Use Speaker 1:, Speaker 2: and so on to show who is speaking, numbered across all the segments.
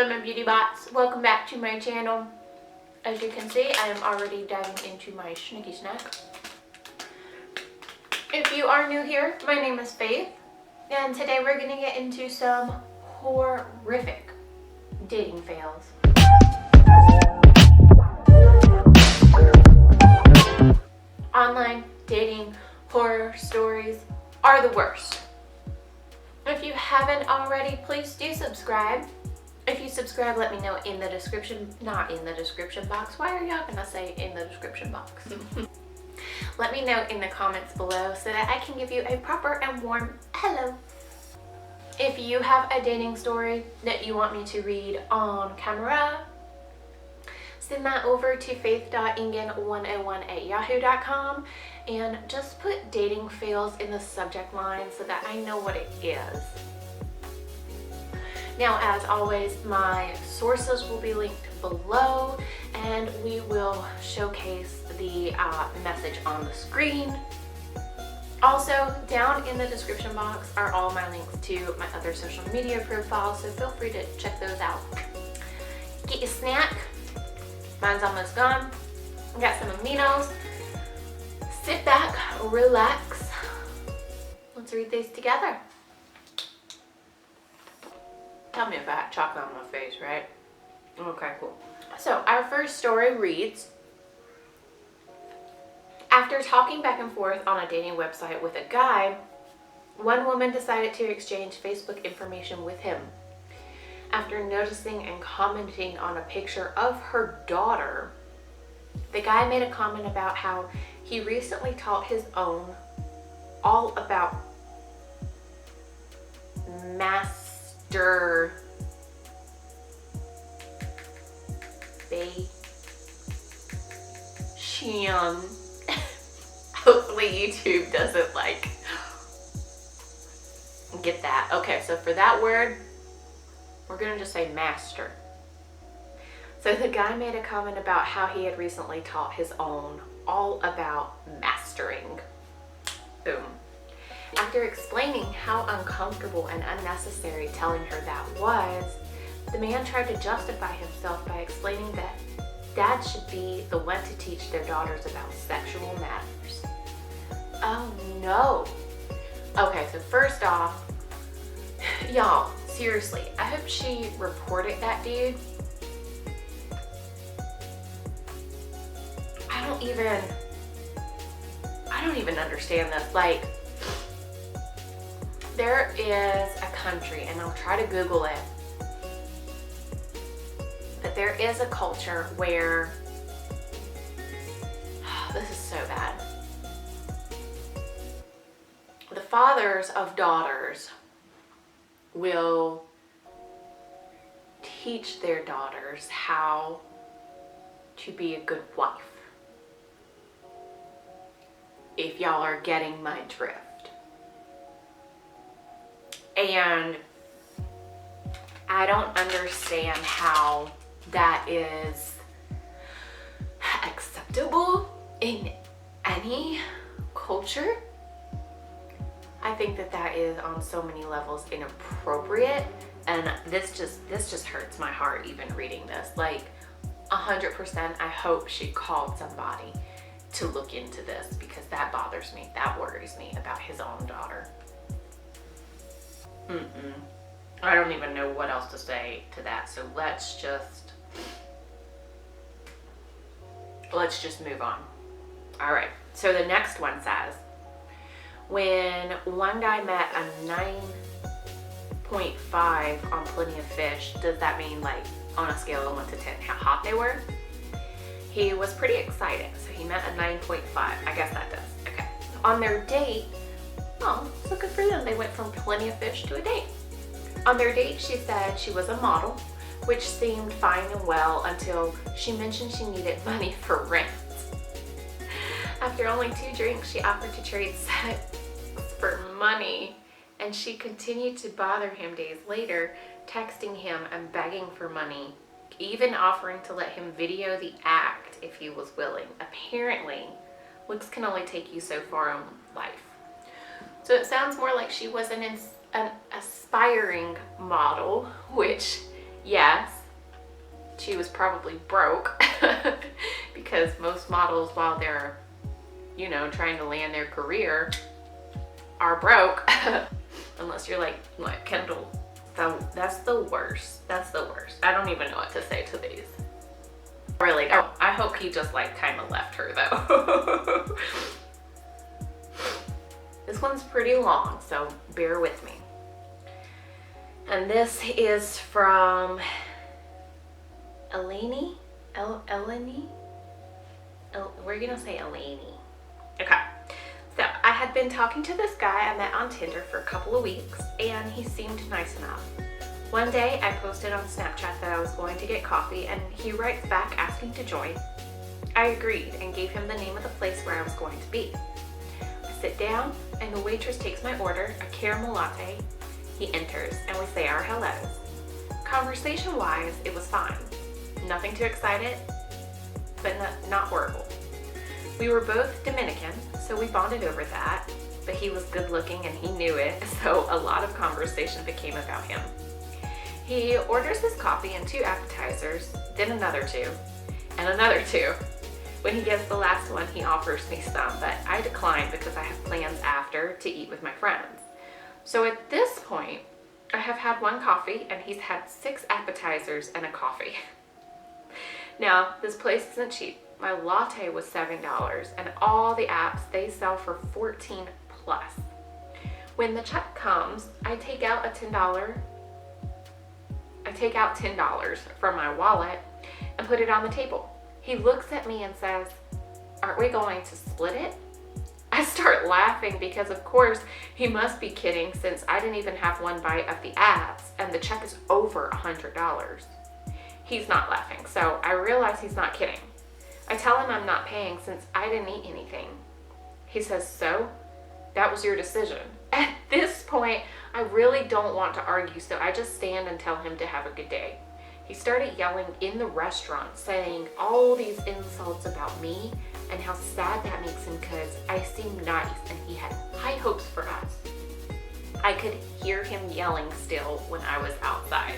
Speaker 1: Hello my beauty bots, welcome back to my channel. As you can see, I am already diving into my sneaky snack. If you are new here, my name is Faith, and today we're going to get into some horrific dating fails. Online dating horror stories are the worst. If you haven't already, please do subscribe. If you subscribe, let me know in the description, not in the description box. Why are y'all gonna say in the description box? Let me know in the comments below so that I can give you a proper and warm hello. If you have a dating story that you want me to read on camera, send that over to faith.ingen101@yahoo.com and just put dating fails in the subject line so that I know what it is. Now, as always, my sources will be linked below, and we will showcase the message on the screen. Also, down in the description box are all my links to my other social media profiles, so feel free to check those out. Get your snack. Mine's almost gone. I got some aminos. Sit back, relax. Let's read these together. Tell me if I had chocolate on my face, right? Okay, cool. So our first story reads, after talking back and forth on a dating website with a guy, one woman decided to exchange Facebook information with him. After noticing and commenting on a picture of her daughter, the guy made a comment about how he recently taught his own all about masturbation. Hopefully YouTube doesn't get that. Okay, so for that word, we're gonna just say master. So the guy made a comment about how he had recently taught his own all about mastering. Boom. After explaining how uncomfortable and unnecessary telling her that was, the man tried to justify himself by explaining that dads should be the one to teach their daughters about sexual matters. Oh no. Okay, so first off, y'all, seriously, I hope she reported that dude. I don't even understand this. There is a country, and I'll try to Google it, but there is a culture where, this is so bad, the fathers of daughters will teach their daughters how to be a good wife. If y'all are getting my drift. And I don't understand how that is acceptable in any culture. I think that is on so many levels inappropriate, and this just hurts my heart even reading this. 100%, I hope she called somebody to look into this, because that bothers me, that worries me about his own daughter. I don't even know what else to say to that, so let's just move on. All right, so the next one says, when one guy met a 9.5 on Plenty of Fish, does that mean on a scale of 1 to 10 how hot they were? He was pretty excited, so he met a 9.5. I guess that does. Okay. On their date, oh, so good for them. They went from Plenty of Fish to a date. On their date, she said she was a model, which seemed fine and well until she mentioned she needed money for rent. After only 2 drinks, she offered to trade sex for money, and she continued to bother him days later, texting him and begging for money, even offering to let him video the act if he was willing. Apparently, looks can only take you so far in life. So it sounds more like she was an aspiring model, which, yes, she was probably broke because most models, while they're, you know, trying to land their career, are broke. Unless you're like Kendall. So that's the worst. That's the worst. I don't even know what to say to these. Really don't. I hope he just like kind of left her though. This one's pretty long, so bear with me. And this is from Eleni. Eleni? We're gonna say Eleni. Okay. So I had been talking to this guy I met on Tinder for a couple of weeks, and he seemed nice enough. One day I posted on Snapchat that I was going to get coffee, and he writes back asking to join. I agreed and gave him the name of the place where I was going to be. I sit down and the waitress takes my order, a caramel latte. He enters and we say our hellos. Conversation wise, it was fine. Nothing too excited, but not horrible. We were both Dominican, so we bonded over that, but he was good looking and he knew it, so a lot of conversation became about him. He orders his coffee and 2 appetizers, then another 2, and another 2. When he gets the last one, he offers me some, but I decline because I have plans after to eat with my friends. So at this point, I have had 1 coffee and he's had 6 appetizers and a coffee. Now, this place isn't cheap. My latte was $7 and all the apps, they sell for $14 plus. When the check comes, I take out $10 from my wallet and put it on the table. He looks at me and says, "Aren't we going to split it?" I start laughing because of course he must be kidding since I didn't even have 1 bite of the apps and the check is over $100. He's not laughing, so I realize he's not kidding. I tell him I'm not paying since I didn't eat anything. He says, "So? That was your decision." At this point, I really don't want to argue, so I just stand and tell him to have a good day. He started yelling in the restaurant, saying all these insults about me and how sad that makes him because I seem nice and he had high hopes for us. I could hear him yelling still when I was outside.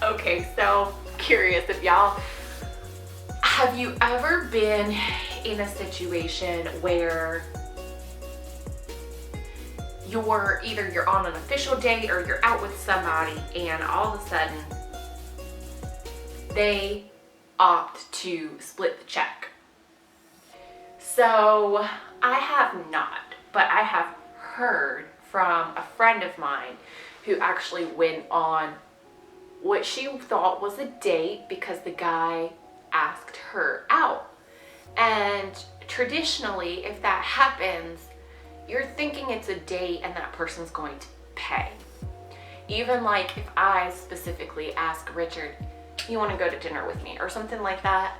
Speaker 1: Okay, so curious if y'all, have you ever been in a situation where you're on an official date or you're out with somebody and all of a sudden they opt to split the check? So I have not, but I have heard from a friend of mine who actually went on what she thought was a date because the guy asked her out. And traditionally, if that happens, you're thinking it's a date and that person's going to pay. Even like if I specifically ask Richard, "You want to go to dinner with me?" or something like that,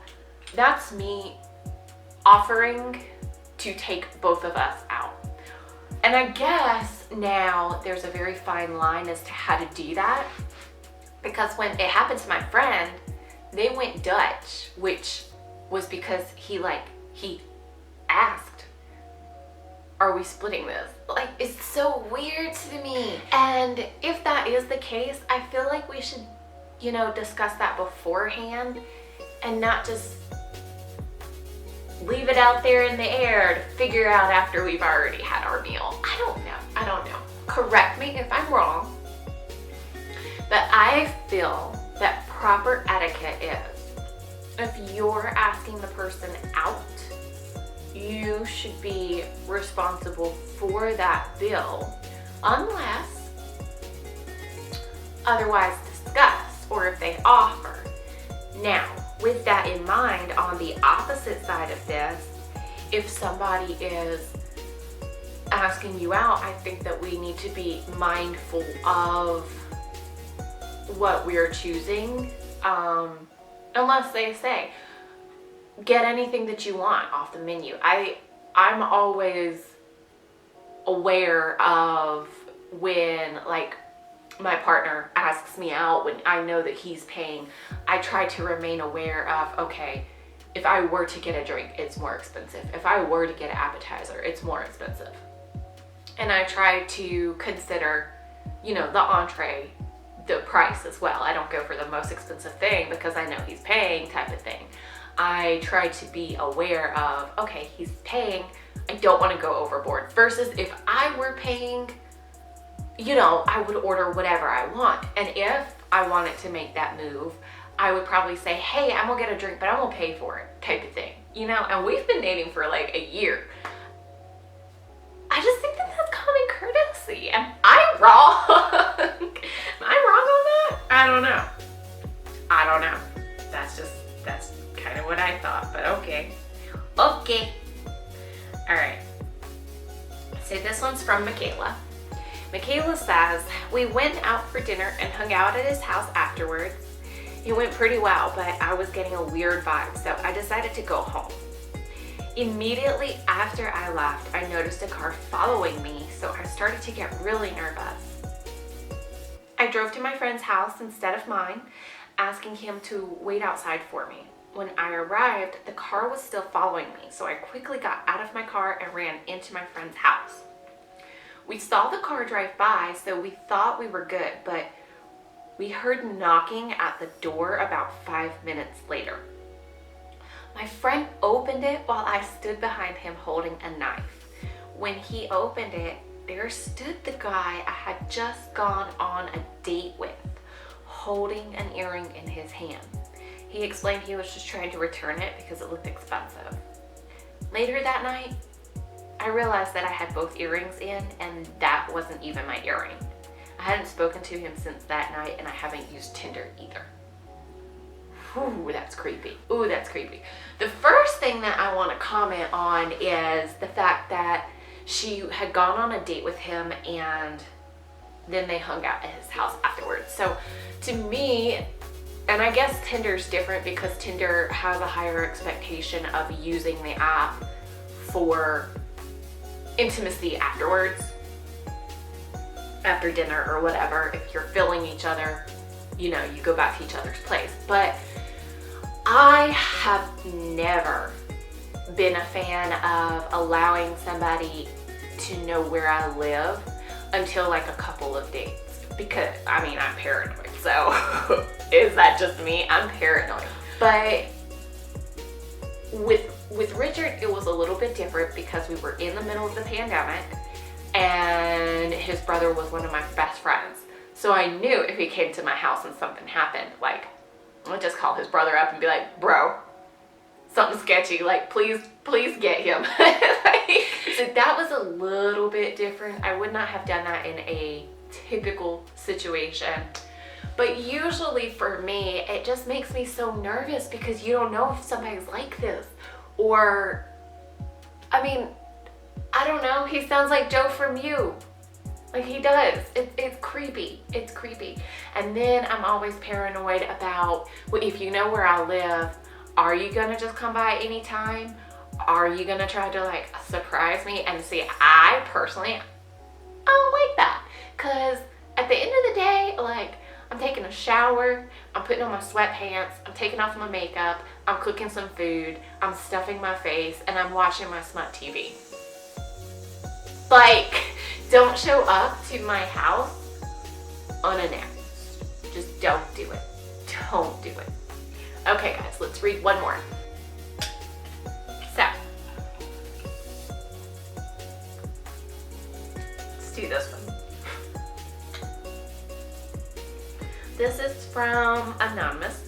Speaker 1: that's me offering to take both of us out. And I guess now there's a very fine line as to how to do that, because when it happened to my friend, they went Dutch, which was because he asked, "Are we splitting this?" Like, it's so weird to me. And if that is the case, I feel like we should, discuss that beforehand and not just leave it out there in the air to figure out after we've already had our meal. I don't know. Correct me if I'm wrong. But I feel that proper etiquette is, if you're asking the person out, you should be responsible for that bill unless otherwise discussed, or if they offer. Now, with that in mind, on the opposite side of this, if somebody is asking you out, I think that we need to be mindful of what we're choosing, unless they say, get anything that you want off the menu. I'm always aware of when my partner asks me out, when I know that he's paying, I try to remain aware of, okay, if I were to get a drink, it's more expensive. If I were to get an appetizer, it's more expensive. And I try to consider, the entree the price as well. I don't go for the most expensive thing because I know he's paying type of thing. I try to be aware of, okay, he's paying, I don't want to go overboard. Versus if I were paying, you know, I would order whatever I want. And if I wanted to make that move, I would probably say, hey, I'm gonna get a drink, but I'm gonna pay for it type of thing, you know? And we've been dating for like a year. I just think that that's common courtesy. Am I wrong? Am I wrong on that? I don't know. That's kind of what I thought, but okay. Okay. All right. So this one's from Michaela. Michaela says, we went out for dinner and hung out at his house afterwards. It went pretty well, but I was getting a weird vibe, so I decided to go home. Immediately after I left, I noticed a car following me, so I started to get really nervous. I drove to my friend's house instead of mine, asking him to wait outside for me. When I arrived, the car was still following me, so I quickly got out of my car and ran into my friend's house. We saw the car drive by, so we thought we were good, but we heard knocking at the door about 5 minutes later. My friend opened it while I stood behind him holding a knife. When he opened it, there stood the guy I had just gone on a date with, holding an earring in his hand. He explained he was just trying to return it because it looked expensive. Later that night, I realized that I had both earrings in and that wasn't even my earring. I hadn't spoken to him since that night and I haven't used Tinder either. Ooh, that's creepy. Ooh, that's creepy. The first thing that I want to comment on is the fact that she had gone on a date with him and then they hung out at his house afterwards. So to me, and I guess Tinder's different because Tinder has a higher expectation of using the app for intimacy afterwards, after dinner or whatever. If you're filling each other, you know, you go back to each other's place. But I have never been a fan of allowing somebody to know where I live until like a couple of dates. Because, I mean, I'm paranoid, so is that just me? I'm paranoid. But with Richard, it was a little bit different because we were in the middle of the pandemic and his brother was one of my best friends. So I knew if he came to my house and something happened, like, I'd just call his brother up and be like, bro, something sketchy, like, please get him. So that was a little bit different. I would not have done that in a typical situation. But usually for me, it just makes me so nervous because you don't know if somebody's like this. Or, I mean, I don't know, he sounds like Joe from You. Like he does. It's creepy. It's creepy. And then I'm always paranoid about, well, if you know where I live, are you gonna just come by anytime? Are you gonna try to like surprise me? And see, I personally, I don't like that. Cause at the end of the day, like, I'm taking a shower, I'm putting on my sweatpants, I'm taking off my makeup, I'm cooking some food, I'm stuffing my face, and I'm watching my smut TV. Like, don't show up to my house unannounced. Just don't do it. Don't do it. Okay guys, let's read one more. So, let's do this one. This is from Anonymous.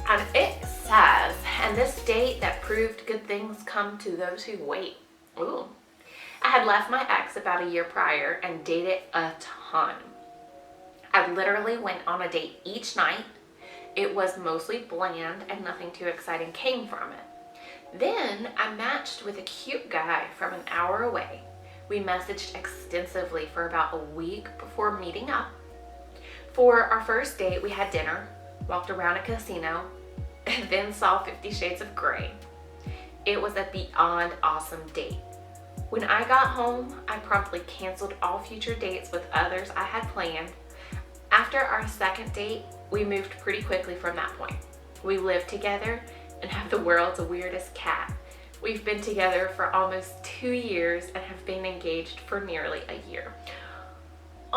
Speaker 1: And it says, and this date that proved good things come to those who wait. Ooh. I had left my ex about a year prior and dated a ton. I literally went on a date each night. It was mostly bland and nothing too exciting came from it. Then I matched with a cute guy from an hour away. We messaged extensively for about a week before meeting up. For our first date, we had dinner, walked around a casino, and then saw 50 Shades of Grey. It was a beyond awesome date. When I got home, I promptly canceled all future dates with others I had planned. After our second date, we moved pretty quickly from that point. We live together and have the world's weirdest cat. We've been together for almost 2 years and have been engaged for nearly a year.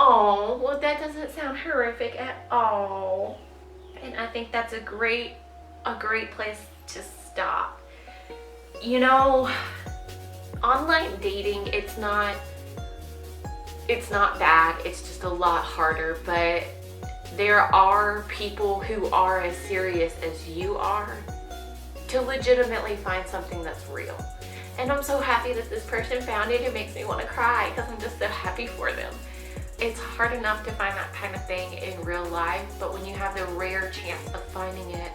Speaker 1: Oh, well, that doesn't sound horrific at all. And I think that's a great place to stop. You know, online dating, it's not bad. It's just a lot harder, but there are people who are as serious as you are to legitimately find something that's real. And I'm so happy that this person found it. It makes me want to cry because I'm just so happy for them. It's hard enough to find that kind of thing in real life, but when you have the rare chance of finding it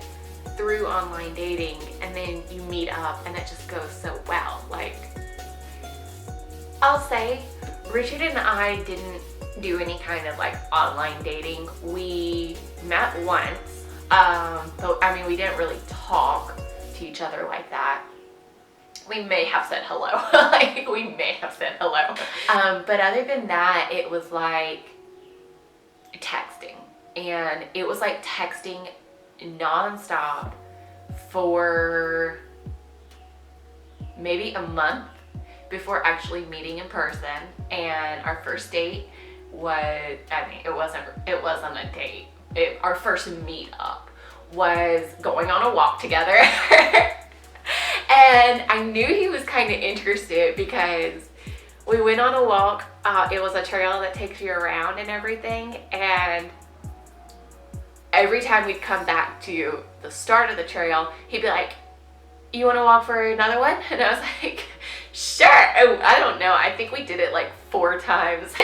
Speaker 1: through online dating and then you meet up and it just goes so well. Like, I'll say Richard and I didn't do any kind of like online dating. We met once, but I mean, we didn't really talk to each other like that. We may have said hello. Like, we may have said hello. But other than that, it was like texting. And it was like texting nonstop for maybe a month before actually meeting in person. And our first date was, I mean, it wasn't a date. Our first meet up was going on a walk together. And I knew he was kind of interested because we went on a walk. It was a trail that takes you around and everything. And every time we'd come back to the start of the trail, he'd be like, "You want to walk for another one?" And I was like, "Sure." Oh, I don't know. I think we did it like 4 times.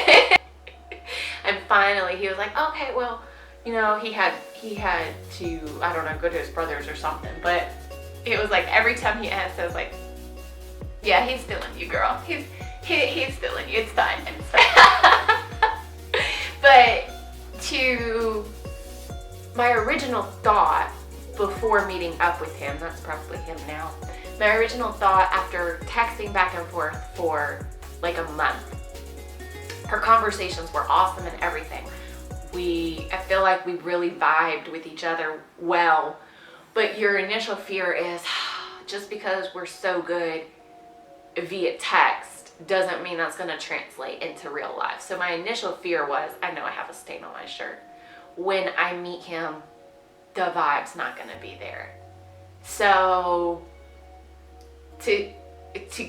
Speaker 1: And finally he was like, "Okay, well, you know, he had to, I don't know, go to his brother's or something." But it was like every time he asked, I was like, "Yeah, he's feeling you, girl. He's feeling you. It's fine." It's fine. But to my original thought before meeting up with him, that's probably him now. My original thought after texting back and forth for like a month, her conversations were awesome and everything. I feel like we really vibed with each other well. But your initial fear is, just because we're so good via text doesn't mean that's going to translate into real life. So my initial fear was, I know I have a stain on my shirt. When I meet him, the vibe's not going to be there. So to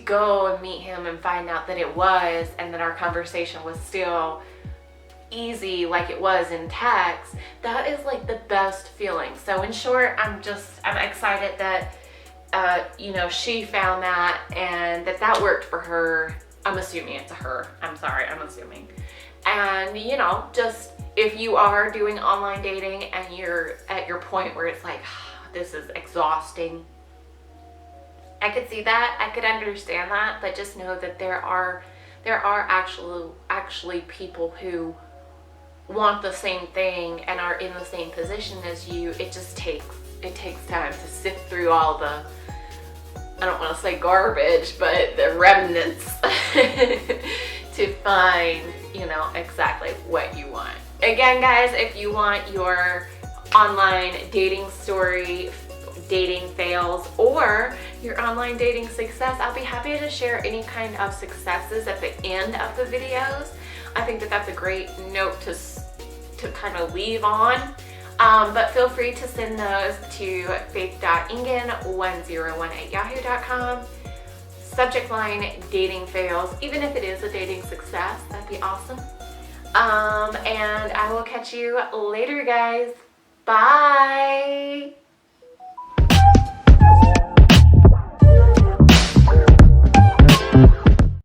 Speaker 1: go and meet him and find out that it was, and that our conversation was still easy like it was in text, that is like the best feeling. So in short, I'm excited that you know, she found that and that worked for her. I'm assuming it's a her. I'm sorry, I'm assuming. And you know, just if you are doing online dating and you're at your point where it's like, this is exhausting, I could see that, I could understand that, but just know that there are actually people who want the same thing and are in the same position as you. It takes time to sift through all the, I don't want to say garbage, but the remnants to find, you know, exactly what you want. Again, guys, if you want your online dating story, dating fails, or your online dating success, I'll be happy to share any kind of successes at the end of the videos. I think that that's a great note to kind of leave on. But feel free to send those to faith.ingen1018yahoo.com. Subject line, dating fails. Even if it is a dating success, that'd be awesome. And I will catch you later, guys.